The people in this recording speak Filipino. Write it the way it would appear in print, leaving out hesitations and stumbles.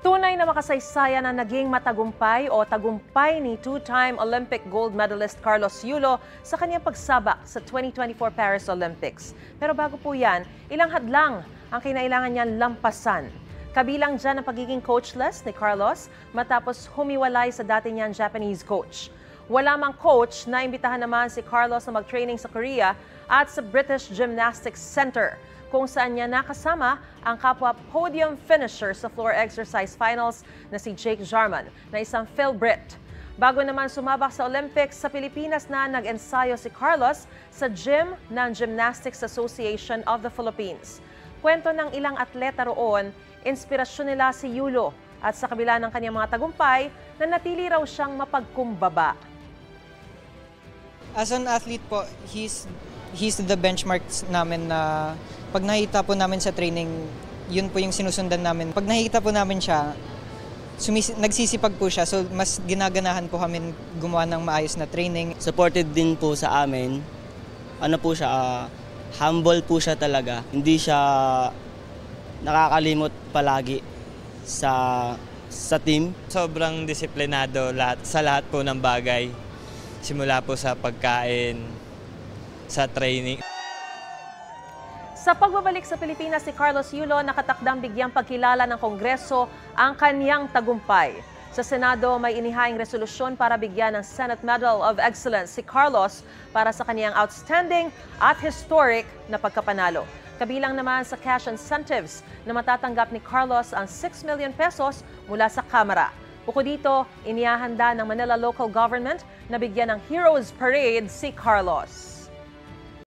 Tunay na makasaysayan na naging matagumpay o tagumpay ni two-time Olympic gold medalist Carlos Yulo sa kanyang pagsabak sa 2024 Paris Olympics. Pero bago po yan, ilang hadlang ang kinailangan niyang lampasan. Kabilang dyan ang pagiging coachless ni Carlos matapos humiwalay sa dati niyang Japanese coach. Wala mang coach, naimbitahan naman si Carlos na mag-training sa Korea at sa British Gymnastics Center, kung saan niya nakasama ang kapwa podium finisher sa floor exercise finals na si Jake Jarman na isang Phil-Brit. Bago naman sumabak sa Olympics sa Pilipinas na nag-ensayo si Carlos sa gym ng Gymnastics Association of the Philippines. Kwento ng ilang atleta roon, inspirasyon nila si Yulo at sa kabila ng kanyang mga tagumpay, nanatili raw siyang mapagkumbaba. As an athlete po, he's the benchmark namin na pag nakita po namin sa training, yun po yung sinusundan namin. Pag nakita po namin siya, nagsisipag po siya. So mas ginaganahan po kami gumawa ng maayos na training. Supported din po sa amin. Ano po siya, humble po siya talaga. Hindi siya nakakalimot palagi sa team. Sobrang disiplinado sa lahat po ng bagay. Simula po sa pagkain, sa training. Sa pagbabalik sa Pilipinas si Carlos Yulo, nakatakdang bigyang pagkilala ng Kongreso ang kanyang tagumpay. Sa Senado, may inihaing resolusyon para bigyan ng Senate Medal of Excellence si Carlos para sa kanyang outstanding at historic na pagkapanalo. Kabilang naman sa cash incentives na matatanggap ni Carlos ang 6 million pesos mula sa Kamara. Bukod dito, inihahanda ng Manila Local Government na bigyan ng Heroes Parade si Carlos.